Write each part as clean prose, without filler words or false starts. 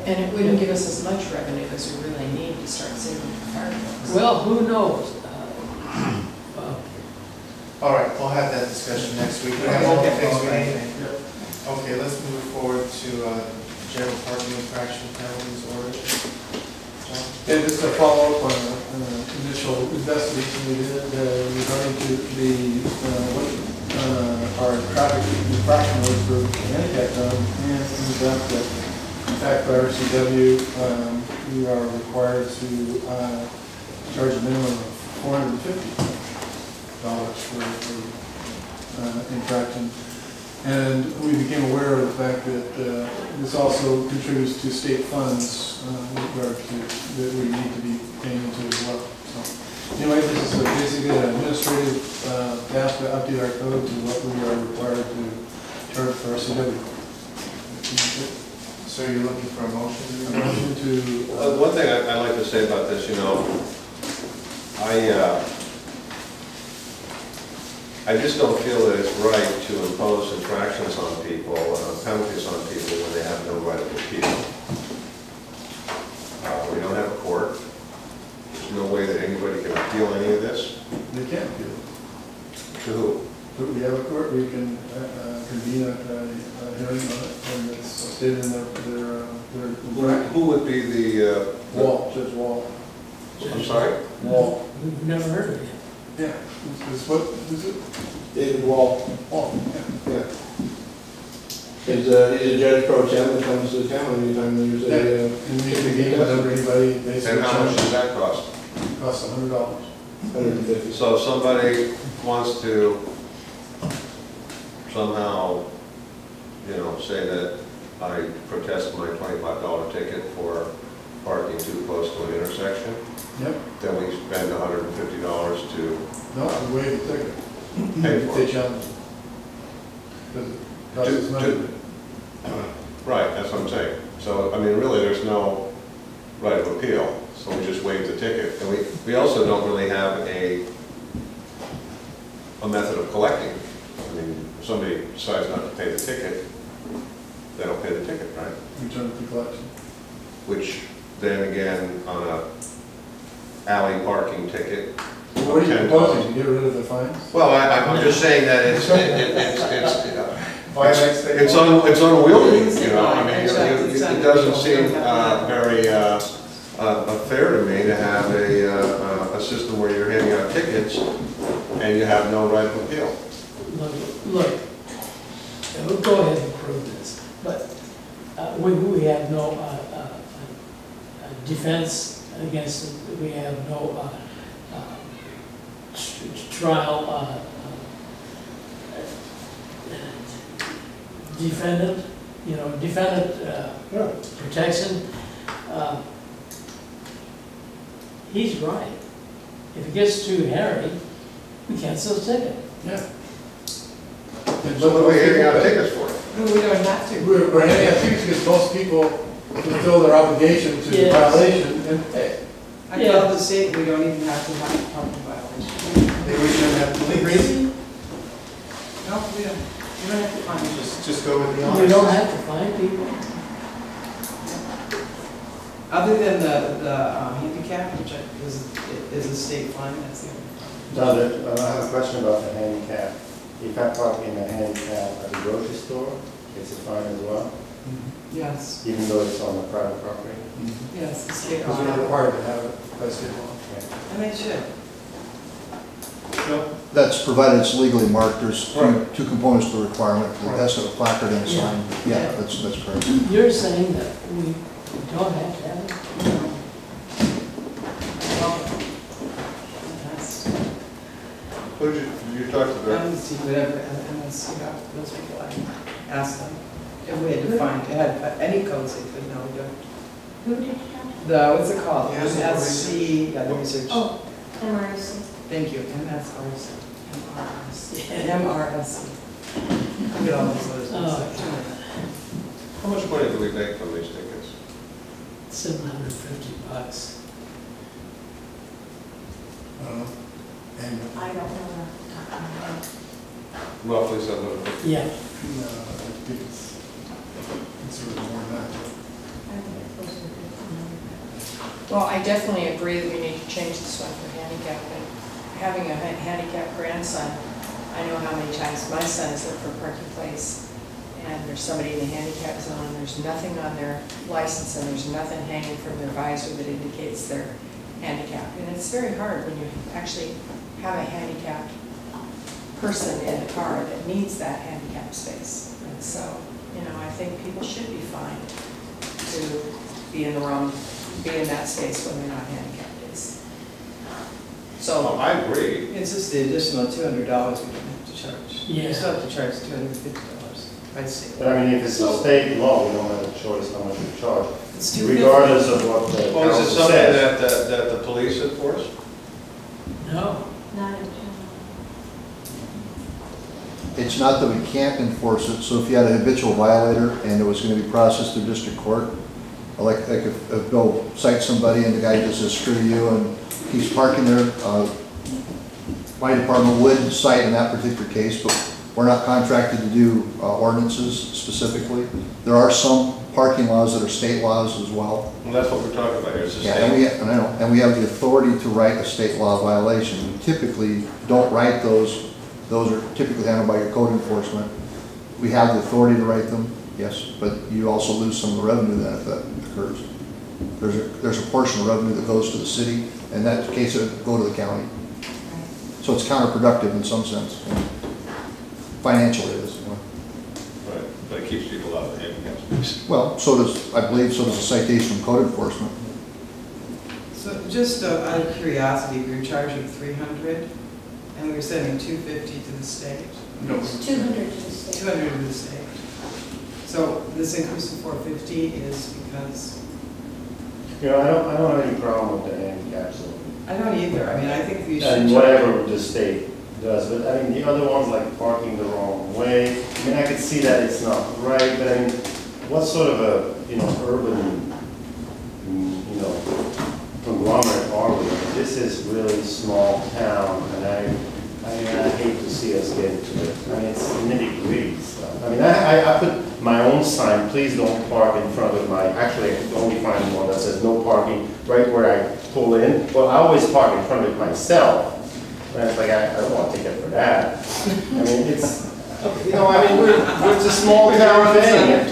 And it wouldn't give us as much revenue as we really need to start saving for fireworks. Well, who knows? All right, we'll have that discussion next week. We have all the things we need. Okay, let's move forward to general parking infraction penalties order. John? Yeah, just to follow up on the initial investigation we did regarding to what our traffic infraction was for handicap zone, and it ended up that, in fact, by RCW, we are required to charge a minimum of $450 for infraction. And we became aware of the fact that this also contributes to state funds with regard to that we need to be paying into as well. So anyway, this is basically an administrative task to update our code to what we are required to charge for RCW. So you're looking for a motion? A motion to one thing I'd like to say about this, you know, I just don't feel that it's right to impose infractions on people, penalties on people when they have no right of appeal. We don't have a court. There's no way that anybody can appeal any of this. they can't appeal. To who? But we have a court, we can convene a hearing on it, and it's stated in their Who would be the... Wall, Judge Wall. I'm sorry? Wall. We've never heard of it. Yeah. Is what is it? David Wall. Wall. Yeah. He's a judge pro tem that comes to town anytime there's a... And we can begin whenever anybody basically... And how much does that cost? Costs $100. 150. So if somebody wants to somehow, you know, say that I protest my $25 ticket for parking too close to an intersection, Yep. then we spend $150 to No, we waive the ticket. pay for They it. challenge it. Because it costs us money. Right, that's what I'm saying. So, I mean, really, there's no right of appeal, so we just waive the ticket. And we also don't really have a method of collecting. I mean, if somebody decides not to pay the ticket, they don't pay the ticket, right? Return to collection. Which then again, on a alley parking ticket. Well, what are you $10. proposing? To get rid of the fines? Well, I'm just saying that it's unwieldy, you know. I mean, it doesn't seem very fair to me to have a system where you're handing out tickets and you have no right of appeal. Look, we'll go ahead and prove this, but we have no defense against it. We have no trial defendant, you know, protection. He's right. If it gets too hairy, we cancel the ticket. Yeah. So what are we handing out tickets for? No, we don't have to. We're handing out tickets because most people fulfill their obligation to the Yes. violation and pay. I thought the state, we don't even have to have a parking violation. They would even have police. Really? No, we don't. You don't have to find it. Just go with the honors. We don't have to find people. Other than the handicap, which is a state fine, that's the only fine. I have a question about the handicap. If I park in a handicap at the grocery store, it's a fine as well, Yes, even though it's on the private property? yes, the state Because we're not law. required to have it by state law. And they should. That's provided it's legally marked. There's two components to the requirement. It has to have a placard and a sign. Yeah, that's correct. You're saying that we don't have to have it? Well, that's, Who did you talk to I don't see whatever, and that's, you know, those people, I asked them. If we had to find, it had any codes they could know, we don't. Who did you have? What's it called? Yeah, it's MSC, yeah, the research. Oh, MRC. Thank you, MSRC. MRSC. Look at all those letters. Oh. How much money do we make from these tickets? $750. And I don't know off the top of my head. Roughly 750. Yeah. I think it's sort of more than that. I think it's Well, I definitely agree that we need to change this one for handicap, and having a handicapped grandson, I know how many times my son has looked for a parking place, and there's somebody in the handicap zone, and there's nothing on their license, and there's nothing hanging from their visor that indicates they're handicapped. And it's very hard when you actually have a handicapped person in the car that needs that handicap space. And so, you know, I think people should be fined to be in that space when they're not handicapped. So I agree. It's just the additional $200 we don't have to charge. Yeah. You still have to charge $250, I see. But I mean, if it's a state law, we don't have a choice how much we charge, It's $250. regardless of what the Well, is it council something says. that the police enforce? No. Not in general. It's not that we can't enforce it, so if you had a habitual violator and it was going to be processed through district court, like if Bill cites somebody and the guy just says, screw you, and he's parking there, my department would cite in that particular case, but we're not contracted to do ordinances specifically. There are some parking laws that are state laws as well. Well, that's what we're talking about here, it's the Yeah, state. and we have the authority to write a state law violation. We typically don't write those. Those are typically handled by your code enforcement. We have the authority to write them, yes, but you also lose some of the revenue then if that occurs. There's a portion of revenue that goes to the city, and in that case it would go to the county. So it's counterproductive in some sense. Financially it is. Right, but it keeps people out of the handicap space. Well, so does, I believe, so does a citation from code enforcement. So just out of curiosity, we were charging $300, and we were sending $250 to the state. No. It's 200 to the state. 200 to the state. So this increase to $450 is because, You know, I don't have any problem with the handicap zone. I don't either. I mean, I think we should. And whatever the state does, but I mean, the other ones like parking the wrong way, I mean, I could see that it's not right, but I mean, what sort of a, you know, urban, you know, conglomerate are we? This is really small town, and I hate to see us get into it. I mean, it's nitty-gritty stuff. I mean, I put my own sign, please don't park in front of my, actually, I can only find one that says no parking right where I pull in. Well, I always park in front of it myself. And it's like, I don't want to take it for that. I mean, it's, you know, I mean, it's a small town thing.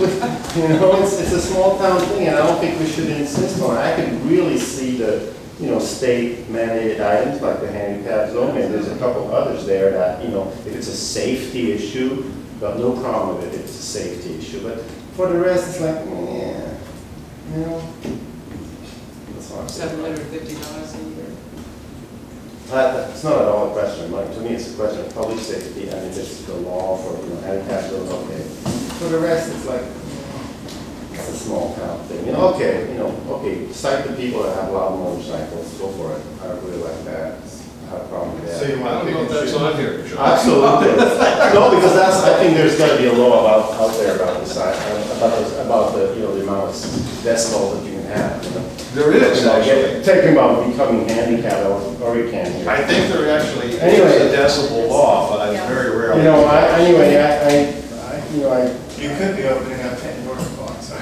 You know, it's a small town thing, and I don't think we should insist on it. I could really see the, you know, state mandated items like the handicap zone, and there's a couple others there that, you know, if it's a safety issue, got no problem with it if it's a safety issue. But for the rest, it's like, yeah, you know. That's what I'm saying. $750 a year. It's not at all a question, like, to me, it's a question of public safety, and if it's the law for, you know, handicap zone, okay. For the rest, it's like, it's a small town thing, you know, okay, cite the people that have loud motorcycles, go for it, I really like that, I have a problem with that. So you I want don't to know if that's on here, John. Absolutely. No, because I think there's gotta be a law out there about the side, about the, you know, the amount of decibels that you can have, you know. There is, You know, actually. talking about becoming handicapped, or you can here. I think there actually Anyway. is a decibel law, but it's very rare. You know, I You could be opening up Pandora's box. I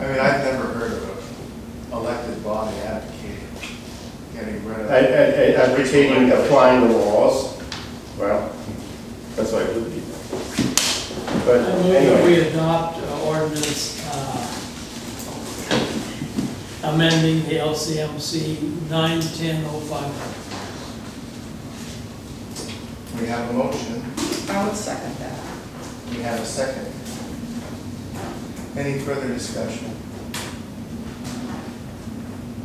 mean, I've never heard of an elected body advocating getting rid of it. advocating applying the laws, well, that's what it would be. But I move that we anyway, adopt ordinance amending the LCMC 91005. We have a motion, I would second that. we have a second. Any further discussion?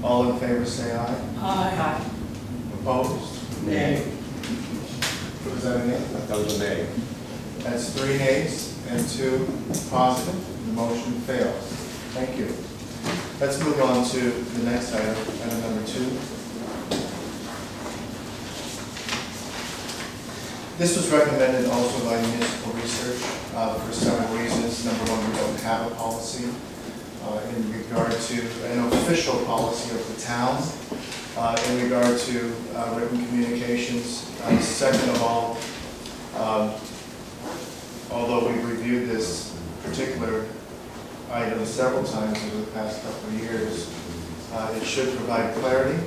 All in favor say aye. Aye. Opposed? Nay. Was that a nay? That was a nay. That's 3 nays and 2 positive. The motion fails. Thank you. Let's move on to the next item, item number 2. This was recommended also by municipal research for several reasons. Number one, we don't have a policy in regard to an official policy of the town in regard to written communications. Second of all, although we've reviewed this particular item several times over the past couple of years, It should provide clarity.